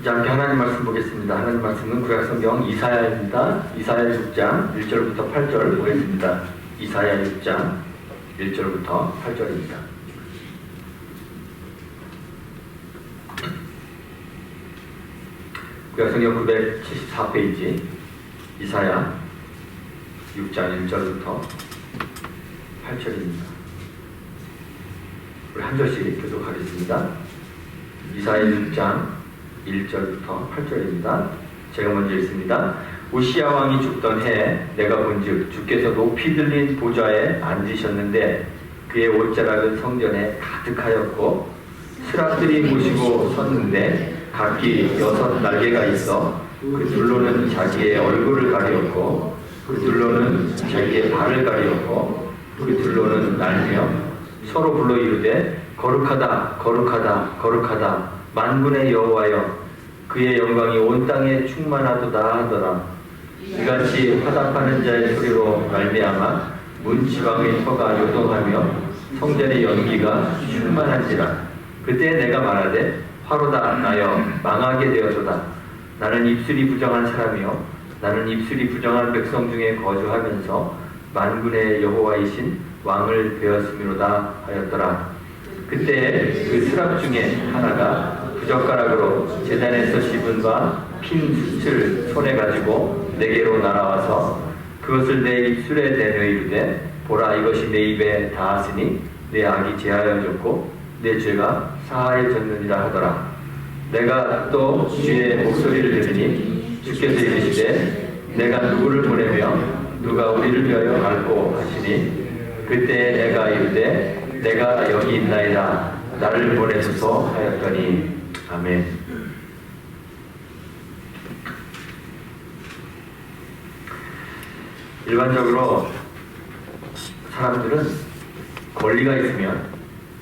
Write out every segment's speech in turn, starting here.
이제 함께 하나님 말씀 보겠습니다. 하나님 말씀은 구약성경 이사야입니다. 이사야 6장 1절부터 8절 보겠습니다. 이사야 6장 1절부터 8절입니다. 구약성경 974페이지 이사야 6장 1절부터 8절입니다. 우리 한 절씩 교독하겠습니다. 이사야 6장 1절부터 8절입니다. 제가 먼저 읽습니다. 우시야 왕이 죽던 해에 내가 본즉 주께서 높이 들린 보좌에 앉으셨는데 그의 옷자락은 성전에 가득하였고 스랍들이 모시고 섰는데 각기 6 날개가 있어 그 둘로는 자기의 얼굴을 가리었고 그 둘로는 자기의 발을 가리었고 그 둘로는 날며 서로 불러 이르되 거룩하다 거룩하다 거룩하다 만군의 여호와여 그의 영광이 온 땅에 충만하도다 하더라. 이같이 화답하는 자의 소리로 말미암아 문 지방의 터가 요동하며 성전의 연기가 충만한지라. 그때 내가 말하되 화로다 나여 망하게 되었도다. 나는 입술이 부정한 사람이요 나는 입술이 부정한 백성 중에 거주하면서 만군의 여호와이신 왕을 배웠음이로다 하였더라. 그때 그 스랍 중에 하나가 부젓가락으로 제단에서 씹은 바 핀 숯을 손에 가지고 내게로 날아와서 그것을 내 입술에 대며 이르되 보라 이것이 내 입에 닿았으니 내 악이 제하여졌고 내 죄가 사하여졌느니라 하더라. 내가 또 주의 목소리를 들으니 주께서 이르시되 내가 누구를 보내며 누가 우리를 위하여 갈고 하시니 그때 내가 이르되 내가 여기 있나이다 나를 보내소서 하였더니 아멘. 일반적으로 사람들은 권리가 있으면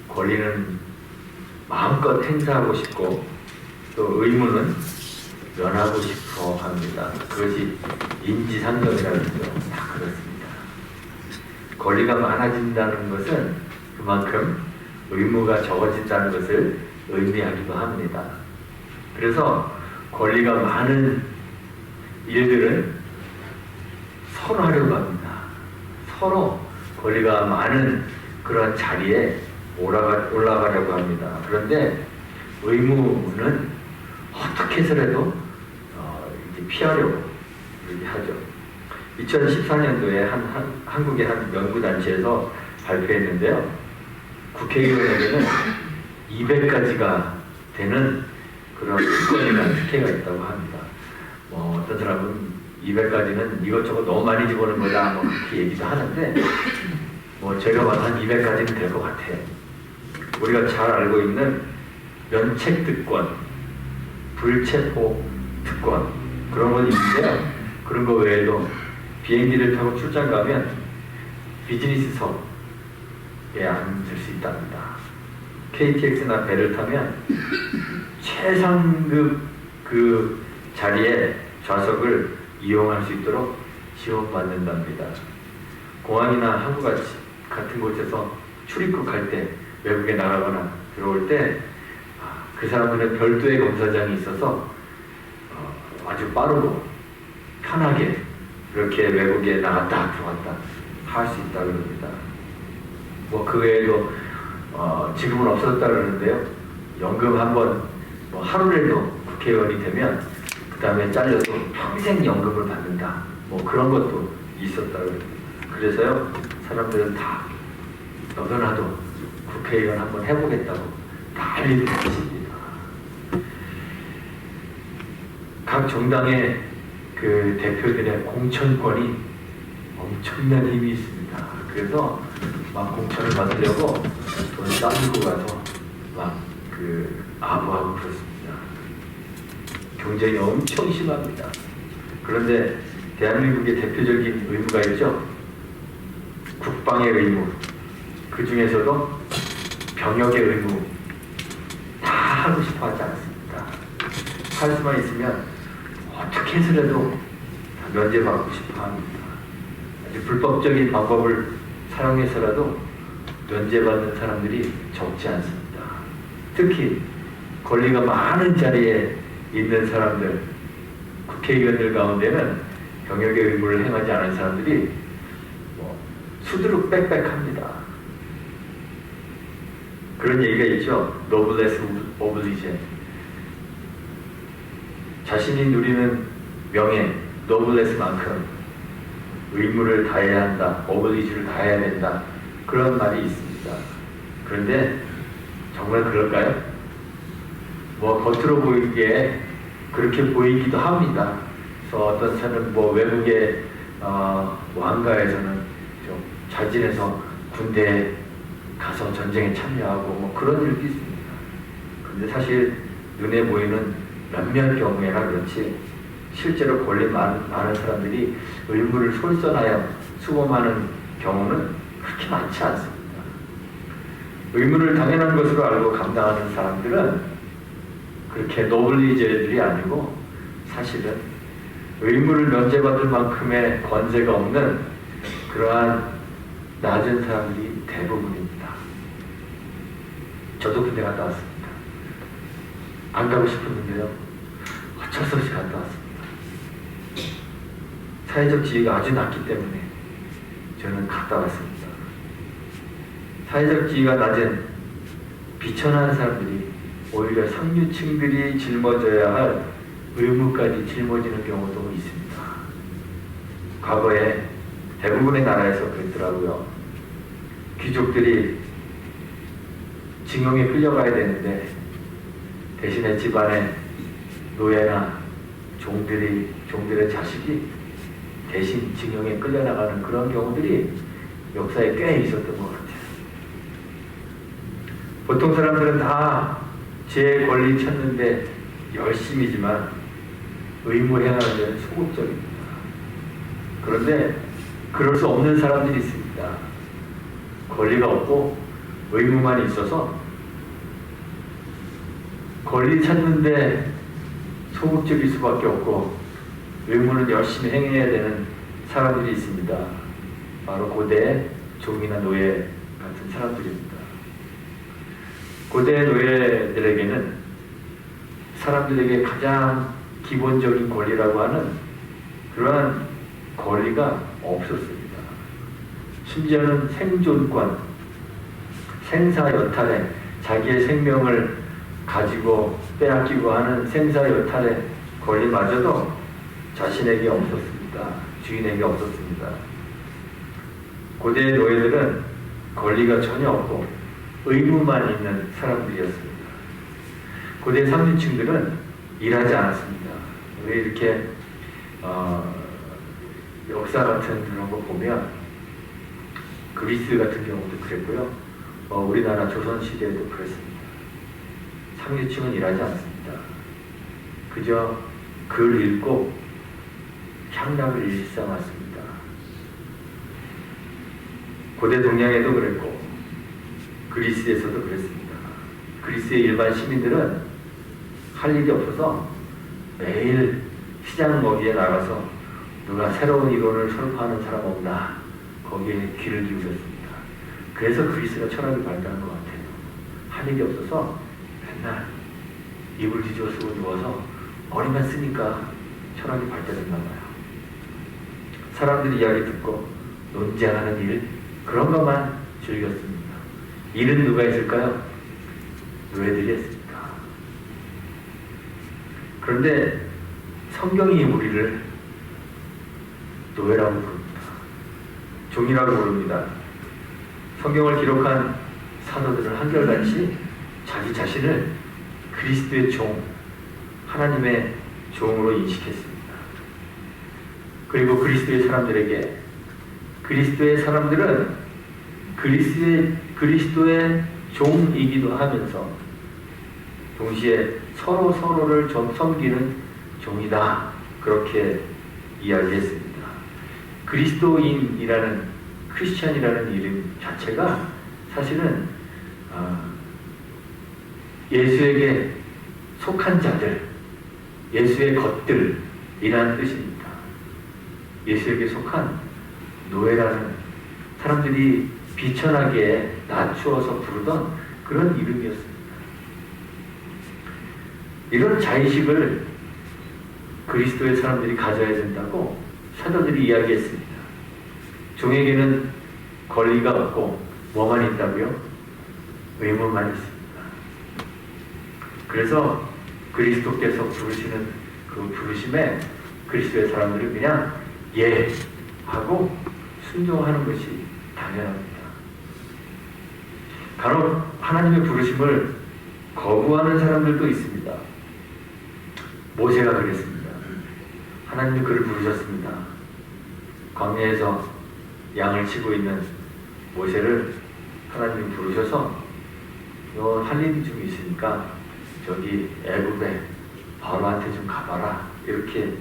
권리는 마음껏 행사하고 싶고 또 의무는 면하고 싶어 합니다. 그것이 인지상정이라는 거죠. 다 그렇습니다. 권리가 많아진다는 것은 그만큼 의무가 적어진다는 것을 의미하기도 합니다. 그래서 권리가 많은 일들은 서로 하려고 합니다. 서로 권리가 많은 그런 자리에 올라가려고 합니다. 그런데 의무는 어떻게 해서라도 이제 피하려고 이렇게 하죠. 2014년도에 한국의 한 연구단체에서 발표했는데요. 국회의원에게는 200가지가 되는 그런 특권이나 특혜가 있다고 합니다. 어떤 사람은 200가지는 이것저것 너무 많이 집어넣은 거다 그렇게 얘기도 하는데 제가 봐도 한 200가지는 될 것 같아요. 우리가 잘 알고 있는 면책특권, 불체포 특권 그런 건 있는데요. 그런 거 외에도 비행기를 타고 출장 가면 비즈니스석에 앉을 수 있답니다. KTX나 배를 타면 최상급 그 자리에 좌석을 이용할 수 있도록 지원받는답니다. 공항이나 항구 같은 곳에서 출입국 할 때 외국에 나가거나 들어올 때 그 사람들은 별도의 검사장이 있어서 아주 빠르고 편하게 이렇게 외국에 나갔다 들어왔다 할 수 있다고 합니다. 그 외에도 지금은 없어졌다 그러는데요. 연금 한번 하루라도 국회의원이 되면 그 다음에 잘려도 평생 연금을 받는다. 그런 것도 있었다고 합니다. 그래서요 사람들은 다 너도 나도 국회의원 한번 해보겠다고 난리를 치십니다. 각 정당의 그 대표들의 공천권이 엄청난 힘이 있습니다. 그래서 막 공천을 받으려고 돈 싸들고 가서 막 아부하고 그렇습니다. 경쟁이 엄청 심합니다. 그런데 대한민국의 대표적인 의무가 있죠. 국방의 의무, 그 중에서도 병역의 의무 다 하고 싶어 하지 않습니다. 할 수만 있으면 어떻게 해서라도 면제받고 싶어 합니다. 아주 불법적인 방법을 사용해서라도 면제받는 사람들이 적지 않습니다. 특히 권리가 많은 자리에 있는 사람들, 국회의원들 가운데는 병역의 의무를 행하지 않은 사람들이 수두룩 빽빽합니다. 그런 얘기가 있죠. noblesse oblige. 자신이 누리는 명예, noblesse만큼 의무를 다해야 한다, oblige를 다해야 된다, 그런 말이 있습니다. 그런데 정말 그럴까요? 겉으로 보이기에 그렇게 보이기도 합니다. 그래서 어떤 사람은 외국의 왕가에서는 좀 자진해서 군대에 가서 전쟁에 참여하고 그런 일도 있습니다. 그런데 사실 눈에 보이는 몇몇 경우에나 그렇지 실제로 권리 많은 사람들이 의무를 솔선하여 수범하는 경우는 그렇게 많지 않습니다. 의무를 당연한 것으로 알고 감당하는 사람들은 그렇게 노블리제들이 아니고 사실은 의무를 면제받을 만큼의 권세가 없는 그러한 낮은 사람들이 대부분입니다. 저도 군대 갔다 왔습니다. 안 가고 싶었는데요. 어쩔 수 없이 갔다 왔습니다. 사회적 지위가 아주 낮기 때문에 저는 갔다 왔습니다. 사회적 지위가 낮은 비천한 사람들이 오히려 상류층들이 짊어져야 할 의무까지 짊어지는 경우도 있습니다. 과거에 대부분의 나라에서 그랬더라고요. 귀족들이 징용에 끌려가야 되는데 대신에 집안에 노예나 종들의 자식이 대신 징용에 끌려나가는 그런 경우들이 역사에 꽤 있었던 것 같아요. 보통 사람들은 다 제 권리 찾는데 열심이지만 의무 행하는 데는 소극적입니다. 그런데 그럴 수 없는 사람들이 있습니다. 권리가 없고 의무만 있어서 권리 찾는데 소극적일 수밖에 없고 의무는 열심히 행해야 되는 사람들이 있습니다. 바로 고대 종이나 노예 같은 사람들입니다. 고대 노예들에게는 사람들에게 가장 기본적인 권리라고 하는 그러한 권리가 없었습니다. 심지어는 생존권, 생사여탈에 자기의 생명을 가지고 빼앗기고 하는 생사여탈의 권리마저도 자신에게 없었습니다. 주인에게 없었습니다. 고대 노예들은 권리가 전혀 없고 의무만 있는 사람들이었습니다. 고대 상류층들은 일하지 않았습니다. 우리 이렇게 역사 같은 그런 거 보면 그리스 같은 경우도 그랬고요. 우리나라 조선시대에도 그랬습니다. 상류층은 일하지 않습니다. 그저 글 읽고 향락을 일삼았습니다. 고대 동양에도 그랬고 그리스에서도 그랬습니다. 그리스의 일반 시민들은 할 일이 없어서 매일 시장 거기에 나가서 누가 새로운 이론을 설파하는 사람 없나 거기에 귀를 기울였습니다. 그래서 그리스가 철학이 발달한 것 같아요. 할 일이 없어서 맨날 이불 뒤집어 쓰고 누워서 머리만 쓰니까 철학이 발달했나 봐요. 사람들이 이야기 듣고 논쟁하는 일 그런 것만 즐겼습니다. 일은 누가 했을까요? 노예들이 했습니다. 그런데 성경이 우리를 노예라고 부릅니다. 종이라고 부릅니다. 성경을 기록한 사도들은 한결같이 자기 자신을 그리스도의 종, 하나님의 종으로 인식했습니다. 그리고 그리스도의 사람들에게 그리스도의 사람들은 그리스도의 종이기도 하면서 동시에 서로를 섬기는 종이다. 그렇게 이야기했습니다. 그리스도인이라는 크리스찬이라는 이름 자체가 사실은 예수에게 속한 자들, 예수의 것들이라는 뜻입니다. 예수에게 속한 노예라는 사람들이 비천하게 낮추어서 부르던 그런 이름이었습니다. 이런 자의식을 그리스도의 사람들이 가져야 된다고 사도들이 이야기했습니다. 종에게는 권리가 없고 뭐만 있다고요? 의무만 있습니다. 그래서 그리스도께서 부르시는 그 부르심에 그리스도의 사람들은 그냥 예 하고 순종하는 것이 당연합니다. 간혹 하나님의 부르심을 거부하는 사람들도 있습니다. 모세가 그랬습니다. 하나님이 그를 부르셨습니다. 광야에서 양을 치고 있는 모세를 하나님이 부르셔서 너 할 일이 좀 있으니까 저기 애굽에 바로한테 좀 가봐라 이렇게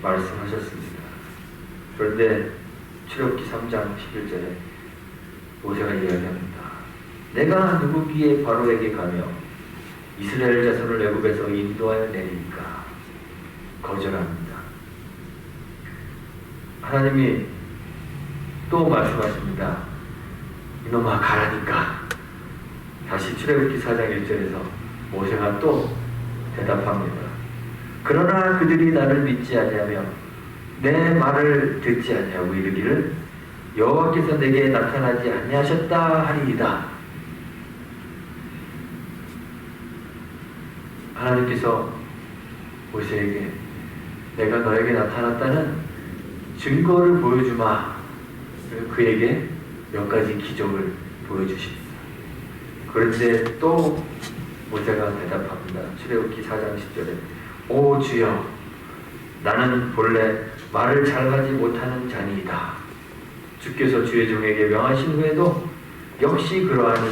말씀하셨습니다. 그런데 출애굽기 3장 11절에 모세가 이야기합니다. 내가 누구기에 바로에게 가며 이스라엘 자손을 애굽에서 인도하여 내리니까 거절합니다. 하나님이 또 말씀하십니다. 이놈아 가라니까. 다시 출애굽기 4장 1절에서 모세가 또 대답합니다. 그러나 그들이 나를 믿지 아니하며 내 말을 듣지 아니하고 이르기를 여호와께서 내게 나타나지 아니하셨다 하리이다. 하나님께서 모세에게 내가 너에게 나타났다는 증거를 보여주마. 그에게 몇 가지 기적을 보여주십니다. 그런데 또 모세가 대답합니다. 출애굽기 4장 10절에 오 주여 나는 본래 말을 잘하지 못하는 자니이다. 주께서 주의 종에게 명하신 후에도 역시 그러하니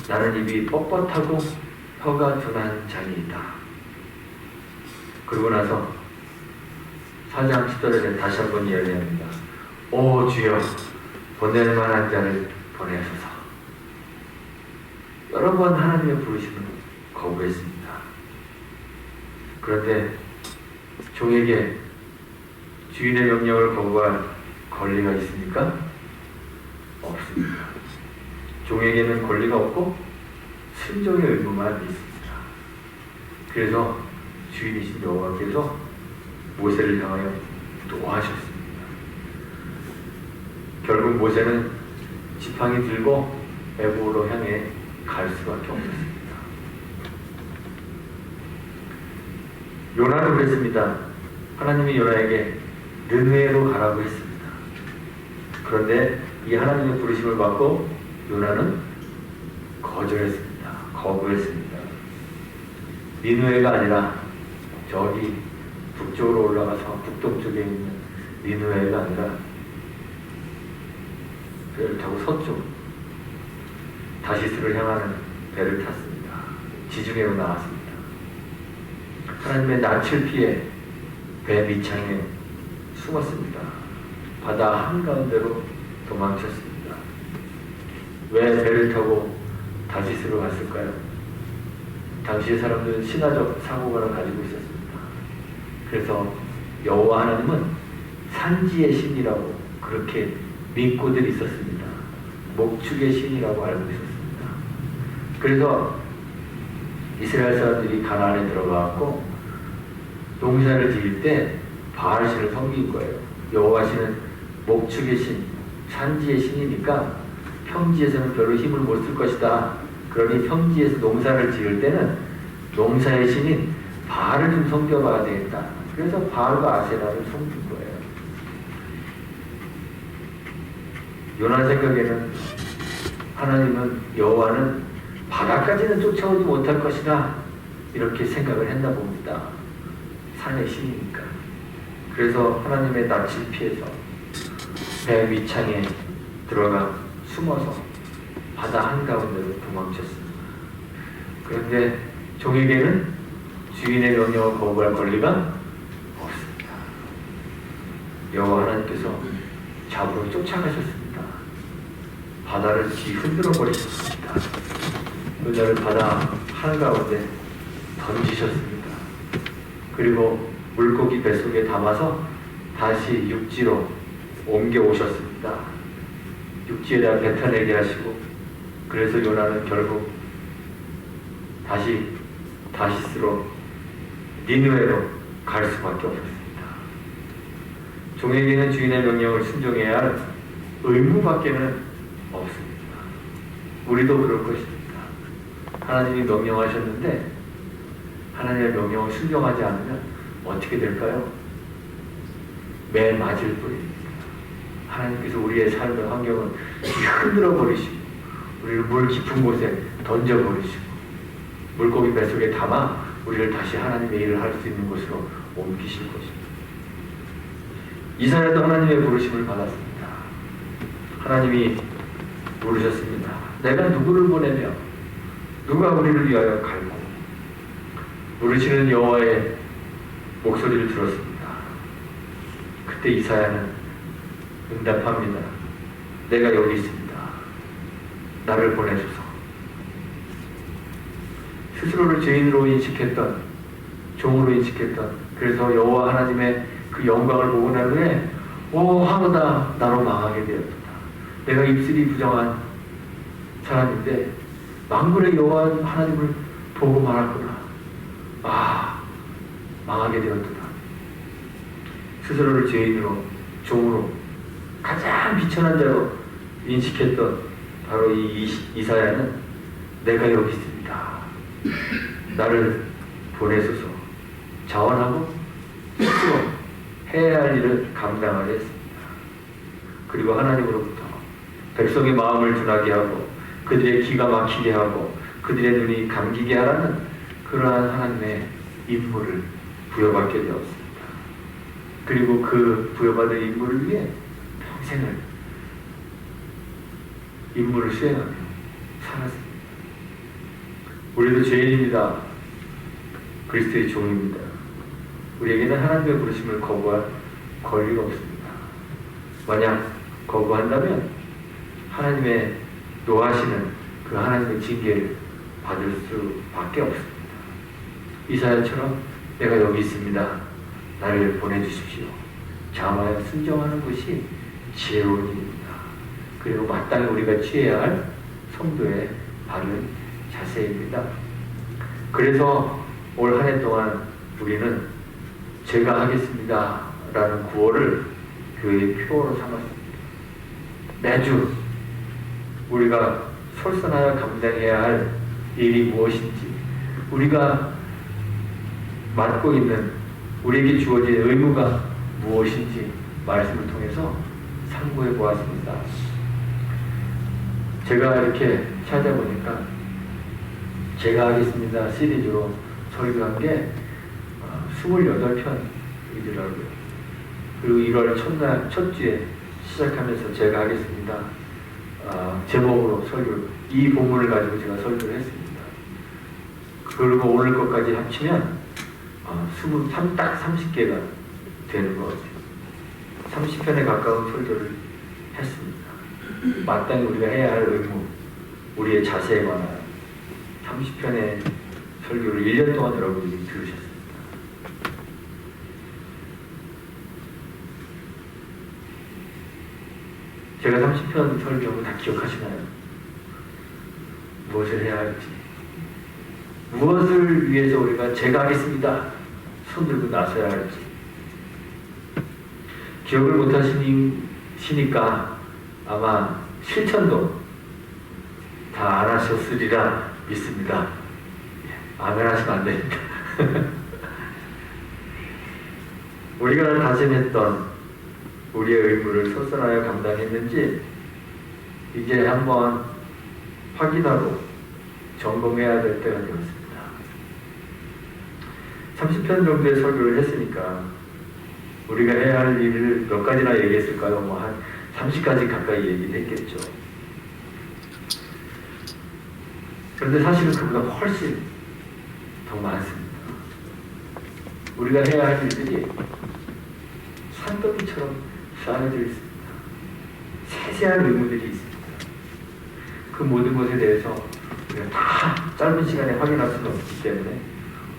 나는 입이 뻣뻣하고 혀가 둔한 자니이다. 그러고 나서 4장 10절에 다시 한번 이야기합니다. 오 주여 보낼 만한 자를 보내소서. 여러 번 하나님의 부르심을 거부했습니다. 그런데 종에게 주인의 명령을 거부할 권리가 있습니까? 없습니다. 종에게는 권리가 없고 순종의 의무만 있습니다. 그래서 주인이신 여호와께서 모세를 향하여 노하셨습니다. 결국 모세는 지팡이 들고 애굽으로 향해 갈 수밖에 없었습니다. 요나도 그랬습니다. 하나님이 요나에게 느느웨로 가라고 했습니다. 그런데 이 하나님의 부르심을 받고 요나는 거절했습니다. 거부했습니다. 니느웨가 아니라 저기 북쪽으로 올라가서 북동쪽에 있는 니느웨가 아니라 배를 타고 서쪽 다시스를 향하는 배를 탔습니다. 지중해로 나왔습니다. 하나님의 낯을 피해 배 밑창에 숨었습니다. 바다 한가운데로 도망쳤습니다. 왜 배를 타고 다시스로 갔을까요? 당시의 사람들은 신화적 사고관을 가지고 있었습니다. 그래서 여호와 하나님은 산지의 신이라고 그렇게 믿고들 있었습니다. 목축의 신이라고 알고 있었습니다. 그래서 이스라엘 사람들이 가나안에 들어가고 농사를 지을 때 바알신을 섬긴 거예요. 여호와신은 목축의 신, 산지의 신이니까 평지에서는 별로 힘을 못 쓸 것이다. 그러니 평지에서 농사를 지을 때는 농사의 신인 바알을 좀 섬겨봐야 되겠다. 그래서 바알과 아세라를 섬긴 거예요. 요나 생각에는 하나님은 여호와는 바다까지는 쫓아오지 못할 것이다 이렇게 생각을 했나 봅니다. 산의 신이니까. 그래서 하나님의 낯을 피해서 배 밑창에 들어가 숨어서 바다 한가운데로 도망쳤습니다. 그런데 종에게는 주인의 명령을 거부할 권리가 없습니다. 여호와 하나님께서 잡으러 쫓아가셨습니다. 바다를 뒤흔들어 버리셨습니다. 그자를 바다 한가운데 던지셨습니다. 그리고 물고기 뱃속에 담아서 다시 육지로 옮겨오셨습니다. 육지에다 뱉어내게 하시고 그래서 요나는 결국 다시 다시스로 니느웨로 갈 수밖에 없었습니다. 종에게는 주인의 명령을 순종해야 할 의무밖에는 없습니다. 우리도 그럴 것입니다. 하나님이 명령하셨는데 하나님의 명령을 순종하지 않으면 어떻게 될까요? 매 맞을 뿐입니다. 하나님께서 우리의 삶의 환경을 흔들어 버리시고 우리를 물 깊은 곳에 던져 버리시고 물고기 뱃속에 담아 우리를 다시 하나님의 일을 할 수 있는 곳으로 옮기실 것입니다. 이사야도 하나님의 부르심을 받았습니다. 하나님이 부르셨습니다. 내가 누구를 보내며 누가 우리를 위하여 갈고. 부르시는 여호와의 목소리를 들었습니다. 그때 이사야는 응답합니다. 내가 여기 있습니다. 나를 보내소서. 스스로를 죄인으로 인식했던, 종으로 인식했던, 그래서 여호와 하나님의 그 영광을 보고 난 후에 하루다 나로 망하게 되었다. 내가 입술이 부정한 사람인데 만군의 여호와 하나님을 보고 말았구나. 망하게 되었다. 스스로를 죄인으로, 종으로, 가장 비천한 자로 인식했던 바로 이 이사야는 내가 여기 있습니다. 나를 보내소서. 자원하고 스스로 해야 할 일을 감당하려 했습니다. 그리고 하나님으로부터 백성의 마음을 둔하게 하고 그들의 기가 막히게 하고 그들의 눈이 감기게 하라는 그러한 하나님의 임무를 부여받게 되었습니다. 그리고 그 부여받은 임무를 위해 평생을 임무를 수행하며 살았습니다. 우리도 죄인입니다. 그리스도의 종입니다. 우리에게는 하나님의 부르심을 거부할 권리가 없습니다. 만약 거부한다면 하나님의 노하시는 그 하나님의 징계를 받을 수밖에 없습니다. 이사야처럼 내가 여기 있습니다. 나를 보내주십시오. 자마에 순종하는 것이 지혜로운 일입니다. 그리고 마땅히 우리가 취해야 할 성도의 바른 자세입니다. 그래서 올 한 해 동안 우리는 제가 하겠습니다 라는 구호를 교회의 표어로 삼았습니다. 매주 우리가 솔선하여 감당해야 할 일이 무엇인지, 우리가 맡고 있는 우리에게 주어진 의무가 무엇인지 말씀을 통해서 상고해 보았습니다. 제가 이렇게 찾아보니까 제가 하겠습니다 시리즈로 설교한 게 28편이더라고요. 그리고 1월 첫 주에 시작하면서 제가 하겠습니다 제목으로 이 본문을 가지고 제가 설교를 했습니다. 그리고 오늘 것까지 합치면 딱 30개가 되는 것 같아요. 30편에 가까운 설교를 했습니다. 마땅히 우리가 해야 할 의무, 우리의 자세에 관한 30편의 설교를 1년 동안 여러분들이 들으셨습니다. 제가 30편 설교를 다 기억하시나요? 무엇을 해야 할지, 무엇을 위해서 우리가 제가 하겠습니다 손 들고 나서야 할지 기억을 못하시니까 아마 실천도 다 안 하셨으리라 믿습니다. 아멘 하시면 안 됩니다. 우리가 다짐했던 우리의 의무를 솔선하여 감당했는지 이제 한번 확인하고 점검해야 될 때가 되었습니다. 30편 정도의 설교를 했으니까 우리가 해야 할 일을 몇 가지나 얘기했을까요? 한 30가지 가까이 얘기했겠죠. 그런데 사실은 그보다 훨씬 더 많습니다. 우리가 해야 할 일들이 산더미처럼 쌓여져 있습니다. 세세한 의무들이 있습니다. 그 모든 것에 대해서 우리가 다 짧은 시간에 확인할 수는 없기 때문에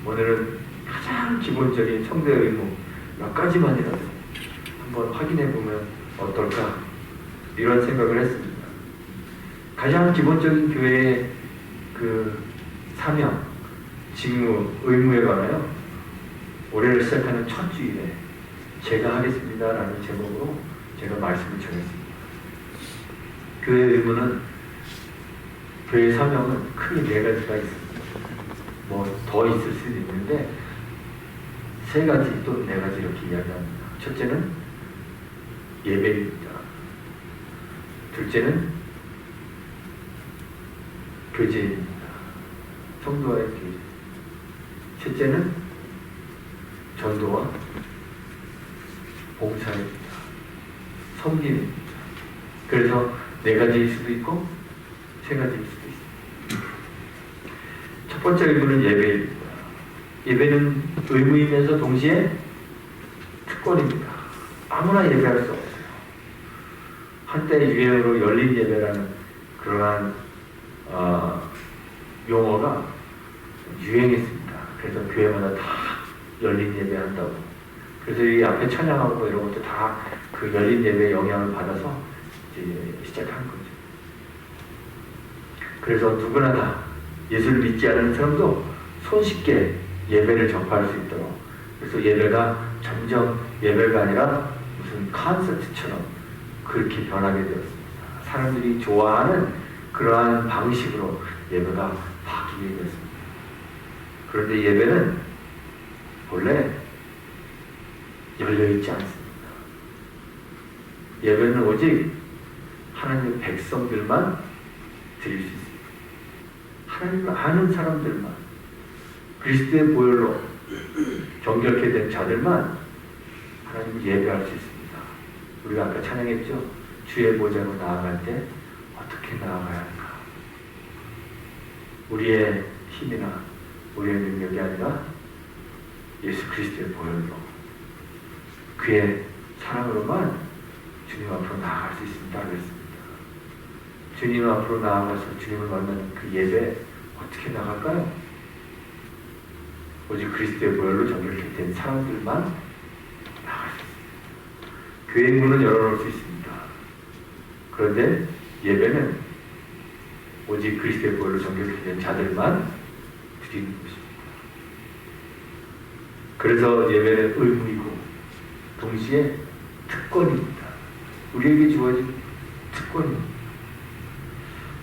오늘은 가장 기본적인 성도의 의무 몇 가지만이라도 한번 확인해 보면 어떨까 이런 생각을 했습니다. 가장 기본적인 교회의 그 사명, 직무, 의무에 관하여 올해를 시작하는 첫 주일에 제가 하겠습니다라는 제목으로 제가 말씀을 전했습니다. 교회 의무는, 교회 사명은 크게 4가지가 있습니다. 뭐 더 있을 수도 있는데 3가지 또는 4가지 이렇게 이야기합니다. 첫째는 예배입니다. 둘째는 교제입니다. 성도와의 교제. 셋째는 전도와 봉사입니다. 섬김입니다. 그래서 4가지일 수도 있고 3가지일 수도 있습니다. 첫 번째 의무는 예배입니다. 예배는 의무이면서 동시에 특권입니다. 아무나 예배할 수 없어요. 한때 유행으로 열린 예배라는 그러한 용어가 유행했습니다. 그래서 교회마다 다 열린 예배한다고. 그래서 이 앞에 찬양하고 이런 것도 다 그 열린 예배의 영향을 받아서 이제 시작한 거죠. 그래서 누구나 다 예수를 믿지 않는 사람도 손쉽게 예배를 접할 수 있도록, 그래서 예배가 점점 예배가 아니라 무슨 콘서트처럼 그렇게 변하게 되었습니다. 사람들이 좋아하는 그러한 방식으로 예배가 바뀌게 되었습니다. 그런데 예배는 원래 열려있지 않습니다. 예배는 오직 하나님의 백성들만 드릴 수 있습니다. 하나님을 아는 사람들만, 그리스도의 보혈로 정결케 된 자들만 하나님을 예배할 수 있습니다. 우리가 아까 찬양했죠? 주의 보좌로 나아갈 때 어떻게 나아가야 할까? 우리의 힘이나 우리의 능력이 아니라 예수 그리스도의 보혈로, 그의 사랑으로만 주님 앞으로 나아갈 수 있습니다. 그랬습니다. 주님 앞으로 나아가서 주님을 만나는 그 예배 어떻게 나갈까요? 오직 그리스도의 보혈로 정결케 된 사람들만 나갈 수 있습니다. 교회 문은 열어놓을 수 있습니다. 그런데 예배는 오직 그리스도의 보혈로 정결케 된 자들만 드리는 것입니다. 그래서 예배는 의무이고 동시에 특권입니다. 우리에게 주어진 특권입니다.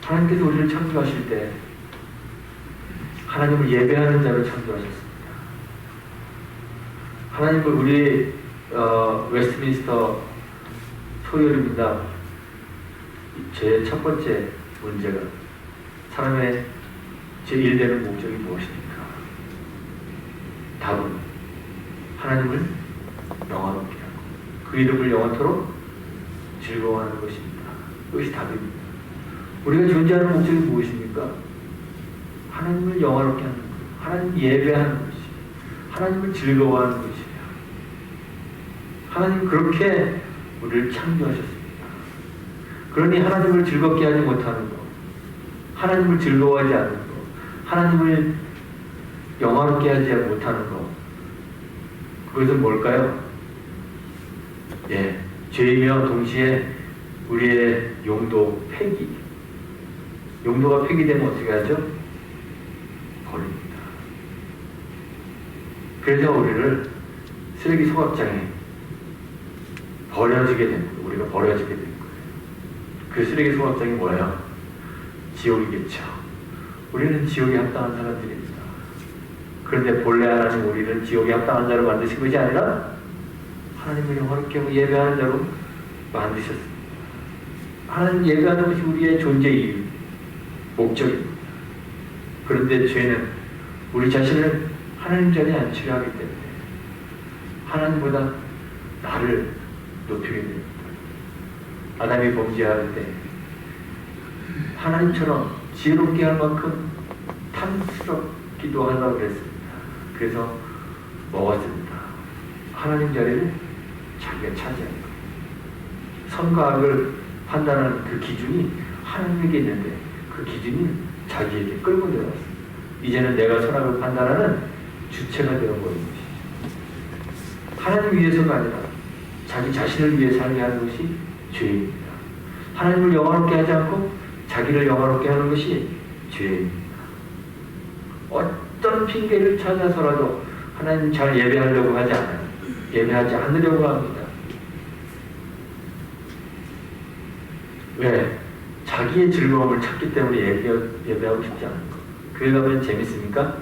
하나님께서 우리를 창조하실 때 하나님을 예배하는 자로 창조하셨습니다. 하나님을 우리 웨스트민스터 소열입니다. 제 첫 번째 문제가 사람의 제1되는 목적이 무엇입니까? 답은 하나님을 영화롭게 하고 그 이름을 영원토록 즐거워하는 것입니다. 그것이 답입니다. 우리가 존재하는 목적이 무엇입니까? 하나님을 영화롭게 하는 것, 하나님을 예배하는 것이, 하나님을 즐거워하는 것이에요. 하나님은 그렇게 우리를 창조하셨습니다. 그러니 하나님을 즐겁게 하지 못하는 것, 하나님을 즐거워하지 않는 것, 하나님을 영화롭게 하지 못하는 것, 그것은 뭘까요? 예, 죄이며 동시에 우리의 용도 폐기. 용도가 폐기되면 어떻게 하죠? 버립니다. 그래서 우리를 쓰레기 소각장에 버려지게 된 거예요. 우리가 버려지게 된 거예요. 그 쓰레기 소각장이 뭐예요? 지옥이겠죠. 우리는 지옥에 합당한 사람들입니다. 그런데 본래 하나님 우리를 지옥에 합당한 자로 만드신 것이 아니라 하나님을 영화롭게 하고 예배하는 자로 만드셨습니다. 하나님 예배하는 것이 우리의 존재 이유, 목적입니다. 그런데 죄는 우리 자신을 하나님 자리에 앉히려 하기 때문에 하나님보다 나를 높이게 됩니다. 아담이 범죄할 때 하나님처럼 지혜롭게 할 만큼 탐스럽기도 하려고 그랬습니다. 그래서 먹었습니다. 하나님 자리를 자기가 차지한 거예요. 선과 악을 판단하는 그 기준이 하나님에게 있는데 그 기준이 자기에게 끌고 들어왔습니다. 이제는 내가 선악을 판단하는 주체가 되어버린 것이죠. 하나님 위해서가 아니라 자기 자신을 위해 살게 하는 것이 죄입니다. 하나님을 영화롭게 하지 않고 자기를 영화롭게 하는 것이 죄입니다. 어떤 핑계를 찾아서라도 하나님 잘 예배하려고 하지 않아요. 예배하지 않으려고 합니다. 왜? 자기의 즐거움을 찾기 때문에 예배하고 싶지 않은 거. 교회 가면 재밌습니까?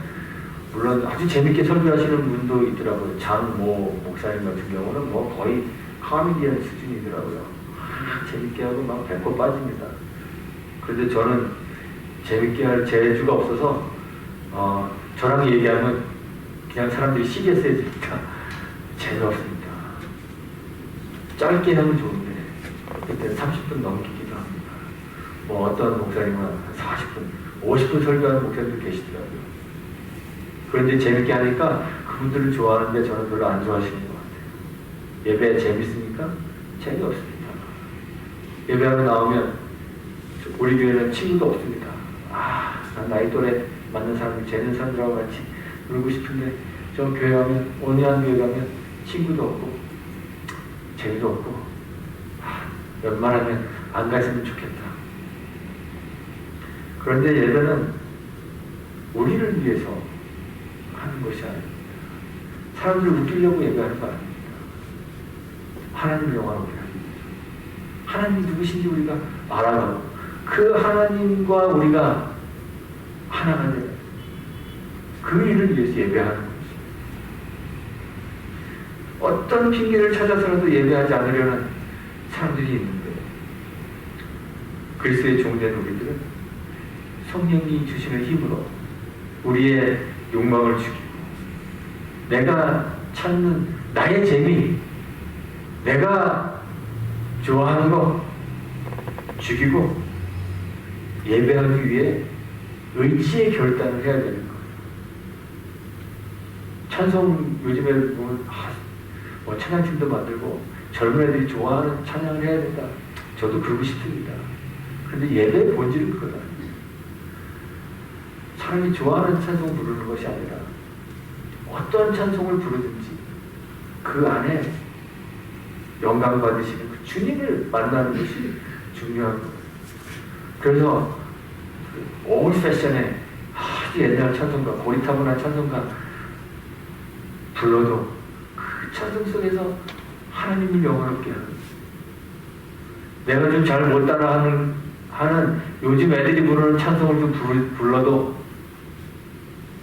물론 아주 재밌게 설교하시는 분도 있더라고요. 장모 목사님 같은 경우는 뭐 거의 카미디언 수준이더라고요. 재밌게 하고 막 배꼽 빠집니다. 그런데 저는 재밌게 할 재주가 없어서 저랑 얘기하면 그냥 사람들이 시리어스해지니까 재미없습니다. 짧게 하면 좋은데 그때는 30분 넘기기도 합니다. 뭐 어떤 목사님은 40분, 50분 설교하는 목사님도 계시더라고요. 그런데 재밌게 하니까 그분들을 좋아하는데 저는 별로 안 좋아하시는 것 같아요. 예배 재밌습니까? 재미없습니다. 예배하고 나오면 우리 교회는 친구도 없습니다. 난 나이 또래 맞는 사람이 재는 사람들하고 같이 놀고 싶은데 저 교회 가면, 온유한 교회 가면 친구도 없고 재미도 없고 웬만하면 안 갔으면 좋겠다. 그런데 예배는 우리를 위해서 하는 것이 아닙니다. 사람들을 웃기려고 예배하는 거 아닙니다. 하나님을 영화롭게 하기 위해서. 하나님이 누구신지 우리가 알아가고 그 하나님과 우리가 하나가 되는 그 일을 위해서 예배하는 것입니다. 어떤 핑계를 찾아서라도 예배하지 않으려는 사람들이 있는데 그리스도의 종된 우리들은 성령이 주시는 힘으로 우리의 욕망을 죽이고 내가 찾는 나의 재미, 내가 좋아하는 거 죽이고 예배하기 위해 의지의 결단을 해야 되는 거예요. 찬송 요즘에 보면 뭐 찬양팀도 만들고 젊은 애들이 좋아하는 찬양을 해야 된다. 저도 그러고 싶습니다. 그런데 예배의 본질은 그건 아니에요. 사람이 좋아하는 찬송 부르는 것이 아니라 어떤 찬송을 부르든지 그 안에 영광 받으시는 그 주님을 만나는 것이 중요한 거예요. 그래서 올 패션에 아주 옛날 찬송가, 고리타분한 찬송가 불러도 그 찬송 속에서 하나님을 영화롭게 하는, 내가 좀 잘 못 따라하는 요즘 애들이 부르는 찬송을 좀 불러도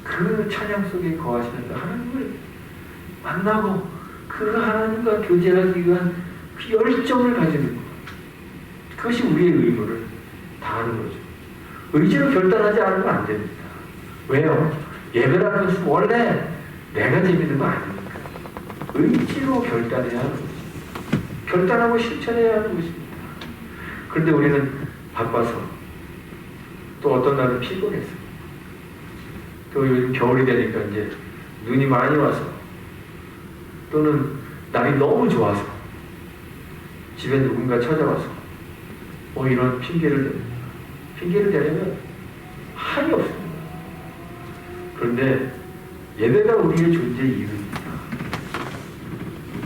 그 찬양 속에 거하시는 하나님을 만나고 그 하나님과 교제하기 위한 그 열정을 가지는 것, 그것이 우리의 의무를 다하는 거죠. 의지로 결단하지 않으면 안 됩니다. 왜요? 예배라는 것은 원래 내가 재밌는 거 아닙니까? 의지로 결단해야 하는 것입니다. 결단하고 실천해야 하는 것입니다. 그런데 우리는 바빠서 또 어떤 날은 피곤해서 또 요즘 겨울이 되니까 이제 눈이 많이 와서 또는 날이 너무 좋아서 집에 누군가 찾아와서 이런 핑계를 댑니다. 핑계를 대려면 한이 없습니다. 그런데 예배가 우리의 존재 이유입니다.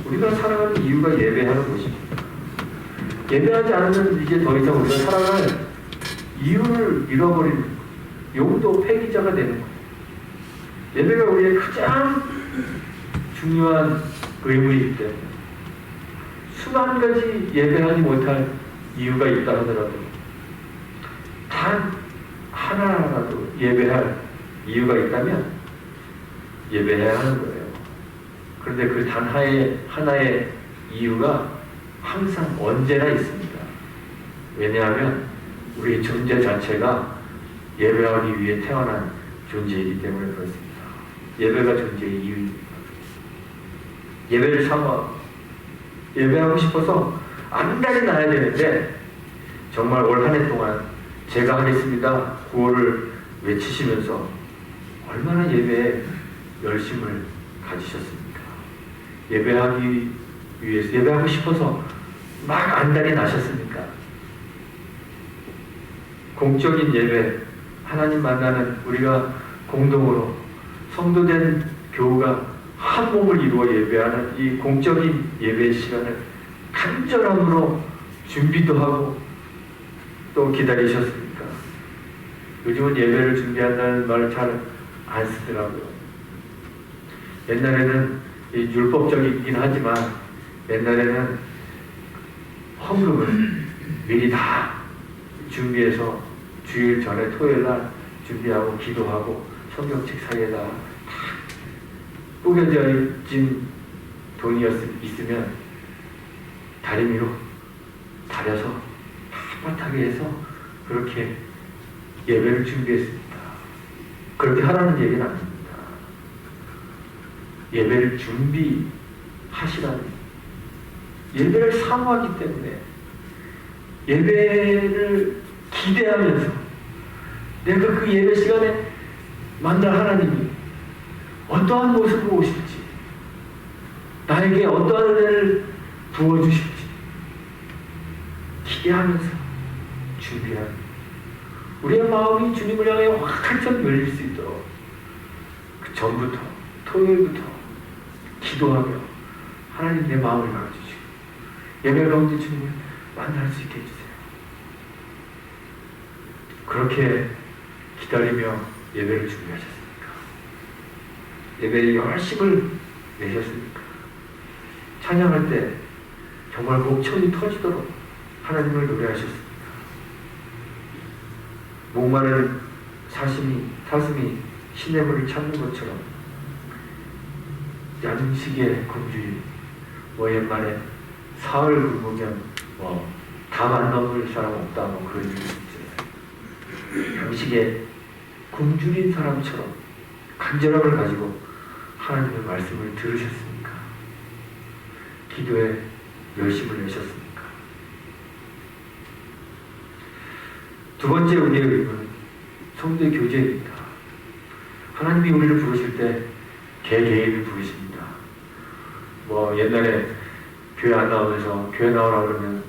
우리가 살아가는 이유가 예배하는 것입니다. 예배하지 않으면 이제 더 이상 우리가 살아갈 이유를 잃어버리는, 용도 폐기자가 되는 거예요. 예배가 우리의 가장 중요한 의무이기 때문에 수만 가지 예배하지 못할 이유가 있다 하더라도 단 하나라도 예배할 이유가 있다면 예배해야 하는 거예요. 그런데 그 단 하나의 이유가 항상 언제나 있습니다. 왜냐하면 우리의 존재 자체가 예배하기 위해 태어난 존재이기 때문에 그렇습니다. 예배가 존재의 이유입니다. 예배를 사모하고 예배하고 싶어서 안달이 나야 되는데 정말 올 한 해 동안 제가 하겠습니다 구호를 외치시면서 얼마나 예배에 열심을 가지셨습니까? 예배하기 위해서, 예배하고 싶어서 막 안달이 나셨습니까? 공적인 예배, 하나님 만나는 우리가 공동으로 성도된 교우가 한 몸을 이루어 예배하는 이 공적인 예배 시간을 간절함으로 준비도 하고 또 기다리셨습니까? 요즘은 예배를 준비한다는 말을 잘 안 쓰더라고요. 옛날에는 율법적이긴 하지만 옛날에는 헌금을 미리 다 준비해서 주일 전에 토요일 날 준비하고 기도하고 성경책 사이에다 다 꾸겨져 있진 돈이 있으면 다리미로 다려서 빳빳하게 해서 그렇게 예배를 준비했습니다. 그렇게 하라는 얘기는 아닙니다. 예배를 준비하시라는, 예배를 사모하기 때문에 예배를 기대하면서 내가 그 예배 시간에 만날 하나님이 어떠한 모습으로 오실지, 나에게 어떠한 은혜를 부어주실지 기대하면서 준비하는, 우리의 마음이 주님을 향해 활짝 열릴 수 있도록 그 전부터 토요일부터 기도하며 하나님 내 마음을 열어주시고 예배 가운데 주님을 만날 수 있게 해주세요. 그렇게 기다리며 예배를 준비하셨습니까? 예배에 열심을 내셨습니까? 찬양할 때 정말 목청이 터지도록 하나님을 노래하셨습니까? 목마른 사슴이 시냇물을 찾는 것처럼 양식의 굶주림, 옛말에 사흘 굶으면 담 안 넘을 사람 없다 그런 얘기 있잖아요. 양식의 굶주린 사람처럼 간절함을 가지고 하나님의 말씀을 들으셨습니까? 기도에 열심을 내셨습니까? 두 번째 우리의 의무는 성도의 교제입니다. 하나님이 우리를 부르실 때 개개인을 부르십니다. 옛날에 교회 안 나오면서 교회 나오라 그러면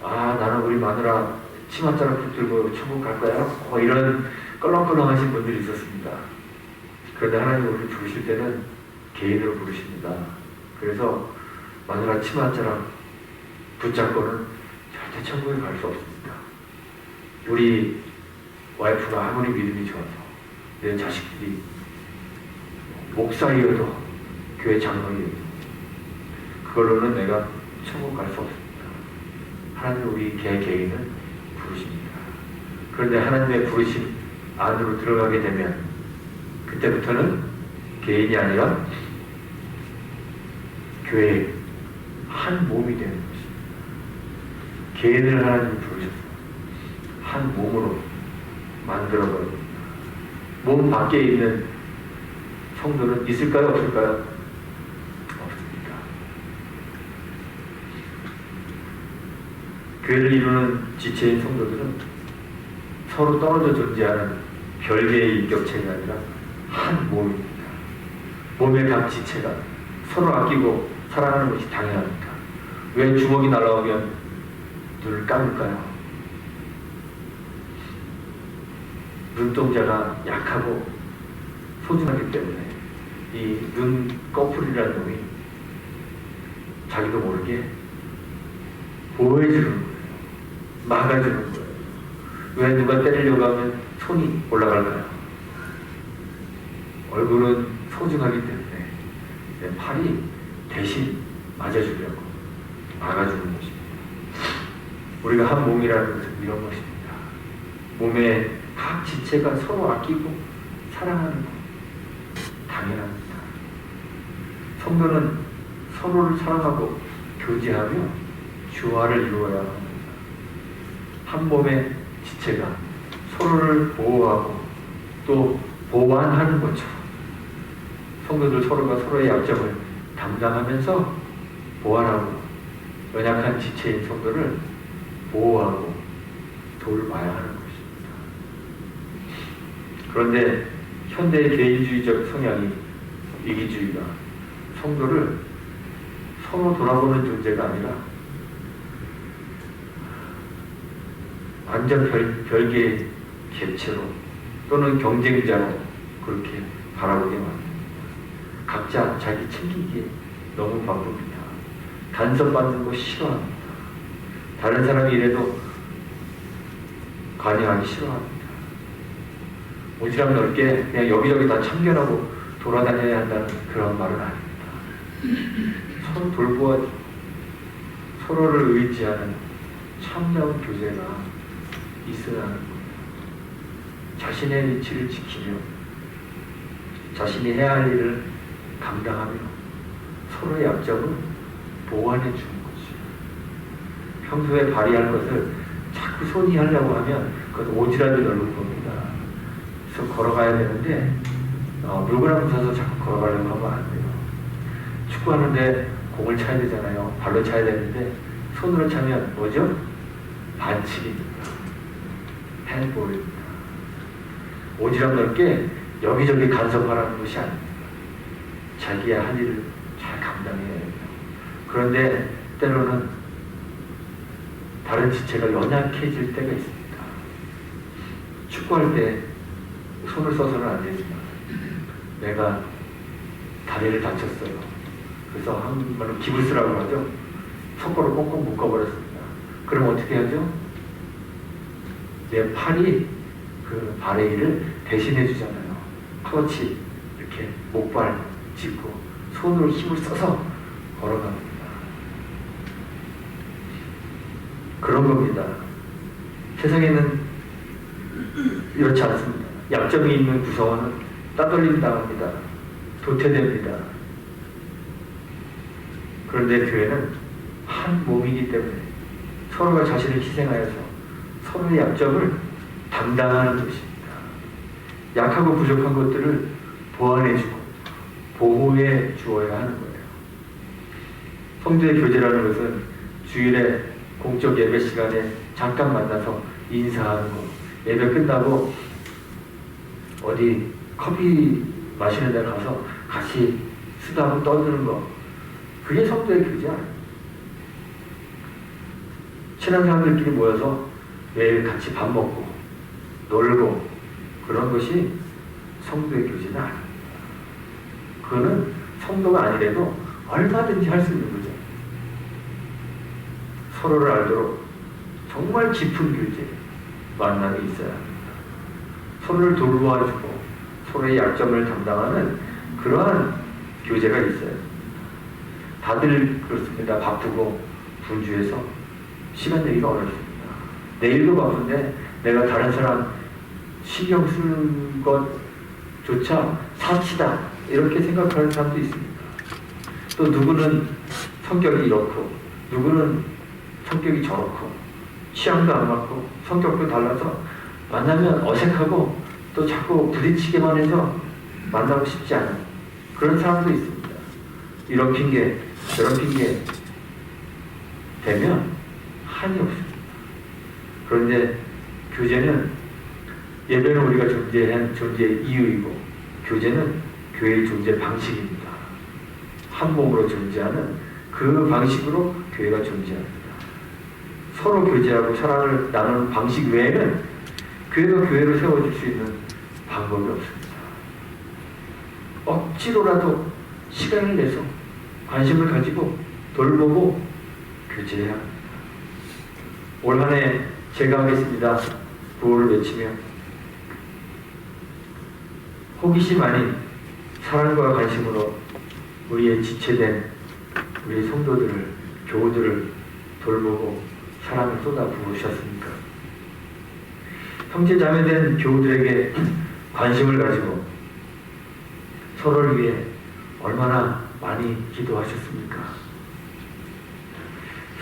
나는 우리 마누라 치맛자락 붙들고 천국 갈 거야? 이런 껄렁껄렁하신 분들이 있었습니다. 그런데 하나님이 우리를 부르실 때는 개인으로 부르십니다. 그래서 마누라 치맛자락 붙잡고는 절대 천국에 갈 수 없습니다. 우리 와이프가 아무리 믿음이 좋아서 내 자식들이 목사이어도 교회 장로이어도 그걸로는 내가 천국 갈 수 없습니다. 하나님은 우리 개개인을 부르십니다. 그런데 하나님의 부르심 안으로 들어가게 되면 그때부터는 개인이 아니라 교회의 한 몸이 되는 것입니다. 개인을 하나님이 부르셔서 한 몸으로 만들어버립니다. 몸 밖에 있는 성도는 있을까요? 없을까요? 없습니다. 교회를 이루는 지체인 성도들은 서로 떨어져 존재하는 별개의 인격체가 아니라 한 몸입니다. 몸의 각 지체가 서로 아끼고 사랑하는 것이 당연합니다. 왜 주먹이 날아오면 눈을 감을까요? 눈동자가 약하고 소중하기 때문에 이 눈꺼풀이라는 놈이 자기도 모르게 보호해주는 거예요. 막아주는 거예요. 왜 누가 때리려고 하면 손이 올라갈까요? 얼굴은 소중하기 때문에 내 팔이 대신 맞아주려고 막아주는 것입니다. 우리가 한 몸이라는 것은 이런 것입니다. 몸의 각 지체가 서로 아끼고 사랑하는 것 당연합니다. 성도는 서로를 사랑하고 교제하며 조화를 이루어야 합니다. 한 몸의 지체가 서로를 보호하고 또 보완하는 것처럼 성도들 서로가 서로의 약점을 담당하면서 보완하고 연약한 지체인 성도를 보호하고 돌봐야 하는 것입니다. 그런데 현대의 개인주의적 성향이 이기주의가 성도를 서로 돌아보는 존재가 아니라 완전 별개의 객체로 또는 경쟁자로 그렇게 바라보게 만듭니다. 각자 자기 챙기기에 너무 바쁩니다. 간섭받는 거 싫어합니다. 다른 사람이 이래도 관여하기 싫어합니다. 오지랖 넓게 그냥 여기저기 다 참견하고 돌아다녀야 한다는 그런 말은 아닙니다. 서로 돌보아주고 서로를 의지하는 참다운 교제가 있어야 하는 거예요. 자신의 위치를 지키며 자신이 해야 할 일을 감당하며 서로의 약점을 보완해 주는 거죠. 평소에 발휘할 것을 자꾸 손이 하려고 하면 그것은 오지랖이 넓은 겁니다. 그래서 걸어가야 되는데 물구나 무서워서 자꾸 걸어가려고 하면 안 돼요. 축구하는데 공을 차야 되잖아요. 발로 차야 되는데 손으로 차면 뭐죠? 반칙입니다. 핸드볼입니다. 오지랖 넓게 여기저기 간섭하라는 것이 아닙니다. 자기의 할 일을 잘 감당해야 됩니다. 그런데 때로는 다른 지체가 연약해질 때가 있습니다. 축구할 때 손을 써서는 안 되지만 내가 다리를 다쳤어요. 그래서 한번은 기부스라고 하죠. 손가락을 꽁꽁 묶어버렸습니다. 그럼 어떻게 하죠? 내 팔이 그 발의 일을 대신해 주잖아요. 클러치 이렇게 목발 짚고 손으로 힘을 써서 걸어갑니다. 그런 겁니다. 세상에는 이렇지 않습니다. 약점이 있는 구성원은 따돌림 당합니다. 도태됩니다. 그런데 교회는 한 몸이기 때문에 서로가 자신을 희생하여서 서로의 약점을 담당하는 것입니다. 약하고 부족한 것들을 보완해주고 보호해 주어야 하는 거예요. 성도의 교제라는 것은 주일에 공적 예배 시간에 잠깐 만나서 인사하는 거, 예배 끝나고 어디 커피 마시는 데 가서 같이 수다하고 떠드는 거, 그게 성도의 교제 아니에요. 친한 사람들끼리 모여서 매일 같이 밥 먹고 놀고 그런 것이 성도의 교제는 아닙니다. 그거는 성도가 아니래도 얼마든지 할 수 있는 거죠. 서로를 알도록 정말 깊은 교제, 만남이 있어야 합니다. 서로를 돌보아주고 서로의 약점을 담당하는 그러한 교제가 있어야 합니다. 다들 그렇습니다. 바쁘고 분주해서 시간 내기가 어렵습니다. 내일도 바쁜데 내가 다른 사람 신경 쓰는 것조차 사치다 이렇게 생각하는 사람도 있습니다. 또 누구는 성격이 이렇고 누구는 성격이 저렇고 취향도 안 맞고 성격도 달라서 만나면 어색하고 또 자꾸 부딪히게만 해서 만나고 싶지 않은 그런 사람도 있습니다. 이런 핑계 저런 핑계 되면 한이 없습니다. 그런데 교제는 예배는 우리가 존재한 존재의 이유이고 교제는 교회의 존재 방식입니다. 한 몸으로 존재하는 그 방식으로 교회가 존재합니다. 서로 교제하고 사랑을 나누는 방식 외에는 교회가 교회로 세워줄 수 있는 방법이 없습니다. 억지로라도 시간을 내서 관심을 가지고 돌보고 교제해야 합니다. 올 한 해 제가 하겠습니다. 구호를 외치며 호기심 아닌 사랑과 관심으로 우리의 지체된 우리 성도들을 교우들을 돌보고 사랑을 쏟아 부으셨습니까? 형제 자매된 교우들에게 관심을 가지고 서로를 위해 얼마나 많이 기도하셨습니까?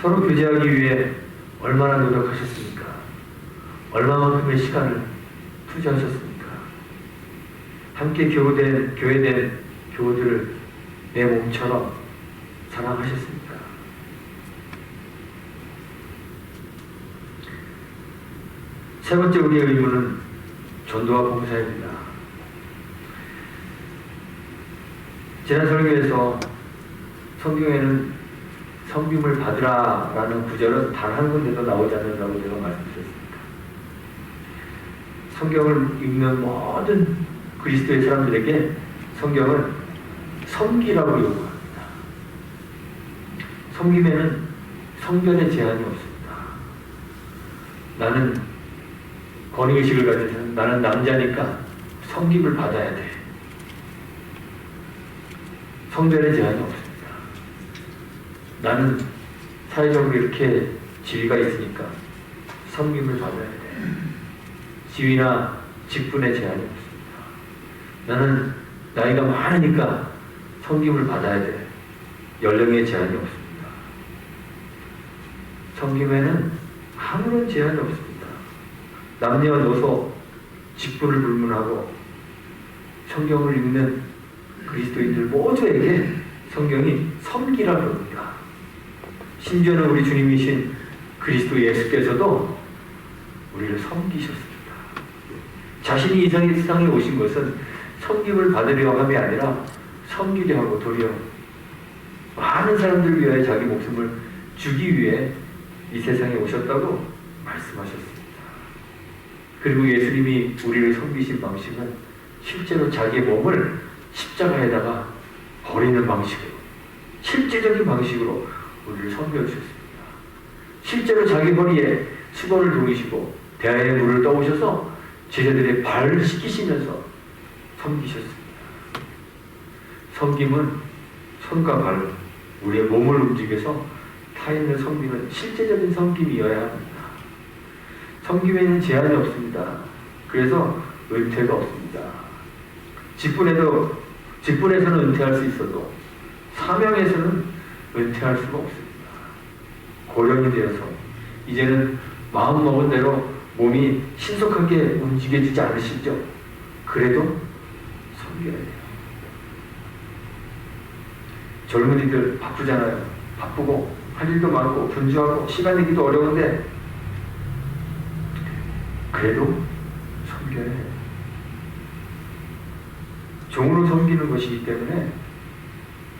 서로 교제하기 위해 얼마나 노력하셨습니까? 얼마만큼의 시간을 투자하셨습니까? 함께 교회된 교우들을 내 몸처럼 사랑하셨습니까? 세 번째 우리의 의무는 전도와 봉사입니다. 지난 설교에서 성경에는 섬김을 받으라 라는 구절은 단 한 군데도 나오지 않는다고 제가 말씀드렸습니다. 성경을 읽는 모든 그리스도의 사람들에게 성경은 섬기라고 요구합니다. 섬김에는 성별의 제한이 없습니다. 나는 권위의식을 가진 사람, 나는 남자니까 섬김을 받아야 돼. 성별에 제한이 없습니다. 나는 사회적으로 이렇게 지위가 있으니까 섬김을 받아야 돼. 지위나 직분에 제한이 없습니다. 나는 나이가 많으니까 섬김을 받아야 돼. 연령에 제한이 없습니다. 섬김에는 아무런 제한이 없습니다. 남녀노소 직분을 불문하고 성경을 읽는 그리스도인들 모두에게 성경이 섬기라 그럽니다. 심지어는 우리 주님이신 그리스도 예수께서도 우리를 섬기셨습니다. 자신이 이 세상에 오신 것은 섬김을 받으려 함이 아니라 섬기려 하고 도리어 많은 사람들을 위하여 자기 목숨을 주기 위해 이 세상에 오셨다고 말씀하셨습니다. 그리고 예수님이 우리를 섬기신 방식은 실제로 자기의 몸을 십자가에다가 버리는 방식으로, 실제적인 방식으로 우리를 섬겨주셨습니다. 실제로 자기 허리에 수건을 두르시고 대야에 물을 떠오셔서 제자들의 발을 씻기시면서 섬기셨습니다. 섬김은 손과 발, 우리의 몸을 움직여서 타인을 섬기는 실제적인 섬김이어야 합니다. 섬김에는 제한이 없습니다. 그래서 은퇴가 없습니다. 직분에서는 은퇴할 수 있어도 사명에서는 은퇴할 수가 없습니다. 고령이 되어서 이제는 마음 먹은 대로 몸이 신속하게 움직여지지 않으시죠? 그래도 섬겨야 돼요. 젊은이들 바쁘잖아요. 바쁘고 할 일도 많고 분주하고 시간 내기도 어려운데 그래도 섬겨야 해요. 종으로 섬기는 것이기 때문에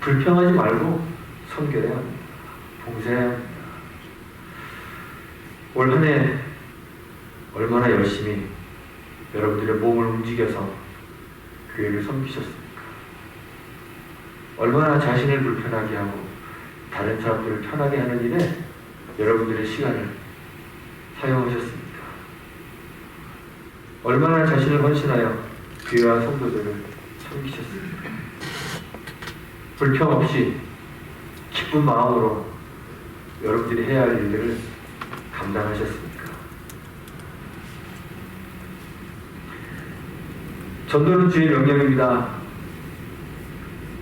불평하지 말고 섬겨야 합니다. 봉사해야 합니다. 올 한 해 얼마나 열심히 여러분들의 몸을 움직여서 교회를 섬기셨습니까? 얼마나 자신을 불편하게 하고 다른 사람들을 편하게 하는 일에 여러분들의 시간을 사용하셨습니까? 얼마나 자신을 헌신하여 교회와 성도들을 섬기셨습니까? 불평 없이 기쁜 마음으로 여러분들이 해야 할 일들을 감당하셨습니까? 전도는 주의 명령입니다.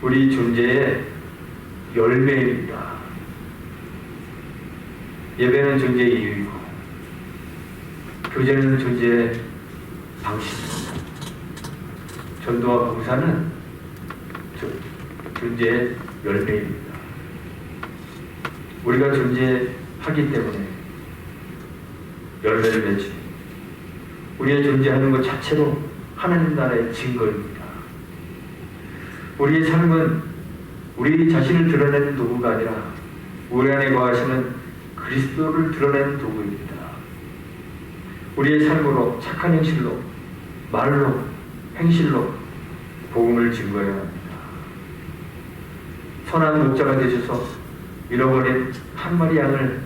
우리 존재의 열매입니다. 예배는 존재의 이유이고 교제는 존재의 방식입니다. 전도와 봉사는 존재의 열매입니다. 우리가 존재하기 때문에 열매를 맺지. 우리의 존재하는 것 자체로 하나님 나라의 증거입니다. 우리의 삶은 우리 자신을 드러내는 도구가 아니라 우리 안에 거하시는 그리스도를 드러내는 도구입니다. 우리의 삶으로 착한 행실로, 말로, 행실로 복음을 증거해야 합니다. 선한 목자가 되셔서 잃어버린 한 마리 양을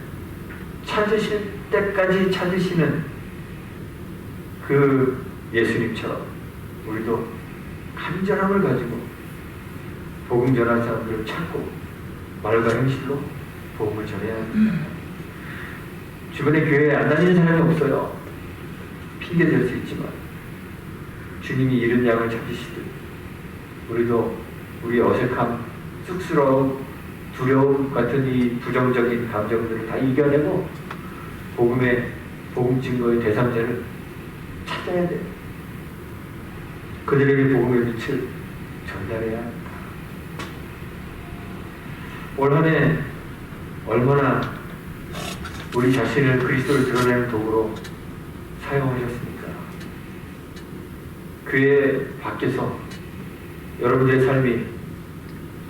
찾으실 때까지 찾으시는 그 예수님처럼 우리도 간절함을 가지고 복음 전하는 사람들을 찾고 말과 행실로 복음을 전해야 합니다. 주변에 교회에 안 다니는 사람이 없어요. 핑계 댈 수 있지만 주님이 잃은 양을 찾으시듯 우리도 우리 어색함, 쑥스러움, 두려움 같은 이 부정적인 감정들을 다 이겨내고 복음 증거의 대상자를 찾아야 돼요. 그들에게 복음의 빛을 전달해야 합니다. 올 한 해 얼마나 우리 자신을 그리스도를 드러내는 도구로 사용하셨습니까? 교회 밖에서 여러분들의 삶이,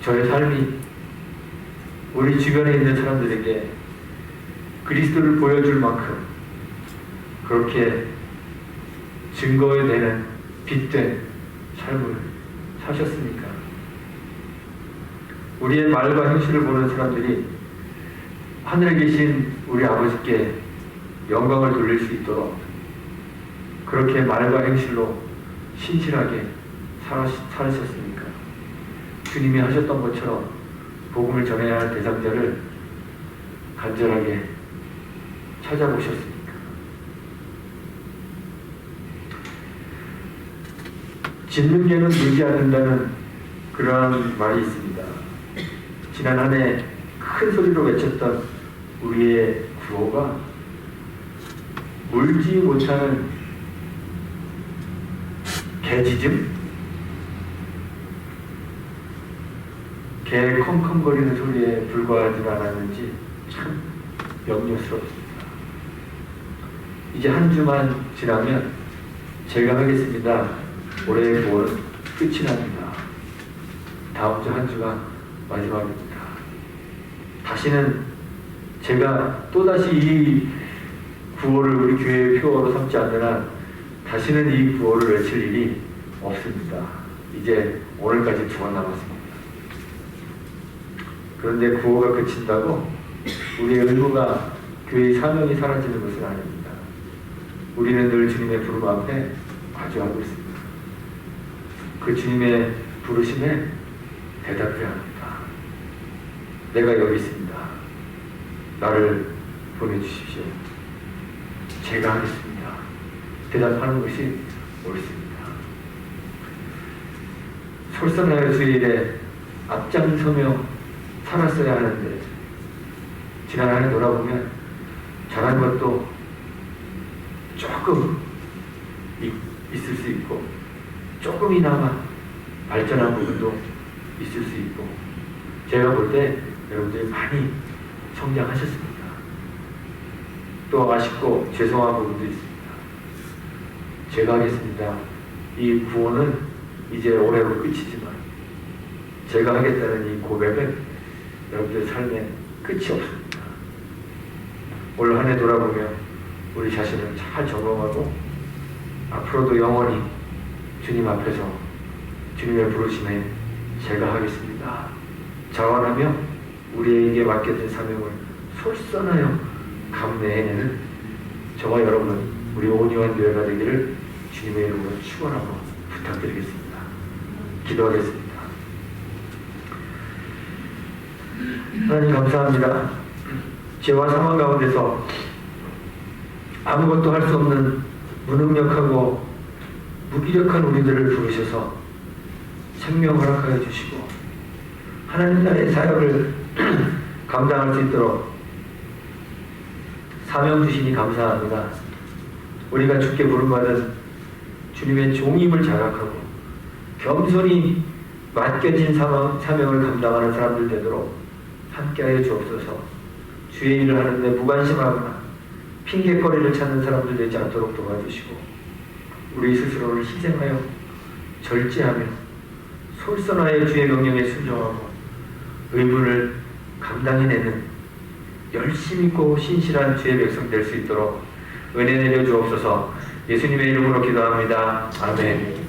저의 삶이 우리 주변에 있는 사람들에게 그리스도를 보여줄 만큼 그렇게 증거에 되는 빛된 삶을 사셨습니까? 우리의 말과 행실을 보는 사람들이 하늘에 계신 우리 아버지께 영광을 돌릴 수 있도록 그렇게 말과 행실로 신실하게 살으셨습니까? 주님이 하셨던 것처럼 복음을 전해야 할 대상자를 간절하게 찾아보셨습니까? 짖는 개는 물지 않는다는 그러한 말이 있습니다. 지난 한 해 큰 소리로 외쳤던 우리의 구호가 물지 못하는 개짖음? 개 컴컴거리는 소리에 불과하지 않았는지 참 염려스럽습니다. 이제 한 주만 지나면 제가 하겠습니다. 올해의 구호는 끝이 납니다. 다음 주 한 주가 마지막입니다. 다시는 제가 또다시 이 구호를 우리 교회의 표어로 삼지 않는 한 다시는 이 구호를 외칠 일이 없습니다. 이제 오늘까지 2번 남았습니다. 그런데 구호가 그친다고 우리의 의무가 교회의 사명이 사라지는 것은 아닙니다. 우리는 늘 주님의 부름 앞에 마주하고 있습니다. 그 주님의 부르심에 대답해야 합니다. 내가 여기 있습니다. 나를 보내주십시오. 제가 하겠습니다. 대답하는 것이 옳습니다. 솔선하여 주일에 앞장서며 살았어야 하는데 지난 한 해 돌아보면 잘한 것도 조금 있을 수 있고 조금이나마 발전한 부분도 있을 수 있고 제가 볼 때 여러분들이 많이 성장하셨습니다. 또 아쉽고 죄송한 부분도 있습니다. 제가 하겠습니다. 이 구호는 이제 올해로 끝이지만 제가 하겠다는 이 고백은 여러분들 삶에 끝이 없습니다. 올 한 해 돌아보며 우리 자신을 잘 점검하고 앞으로도 영원히 주님 앞에서 주님의 부르심에 제가 하겠습니다. 자원하며 우리에게 맡겨진 사명을 솔선하여 감내해내는 저와 여러분 우리 온유한 교회가 되기를 주님의 이름으로 축원하고 부탁드리겠습니다. 기도하겠습니다. 하나님 감사합니다. 죄와 상황 가운데서 아무것도 할 수 없는 무능력하고 무기력한 우리들을 부르셔서 생명 허락하여 주시고 하나님 나라의 사역을 감당할 수 있도록 사명 주시니 감사합니다. 우리가 주께 부름받은 주님의 종임을 자각하고 겸손히 맡겨진 사명을 감당하는 사람들 되도록 함께하여 주옵소서. 주의 일을 하는데 무관심하거나 핑계거리를 찾는 사람들 되지 않도록 도와주시고 우리 스스로를 희생하여 절제하며 솔선하여 주의 명령에 순종하고 의무를 감당해내는 열심 있고 신실한 주의 백성 될 수 있도록 은혜 내려 주옵소서. 예수님의 이름으로 기도합니다. 아멘.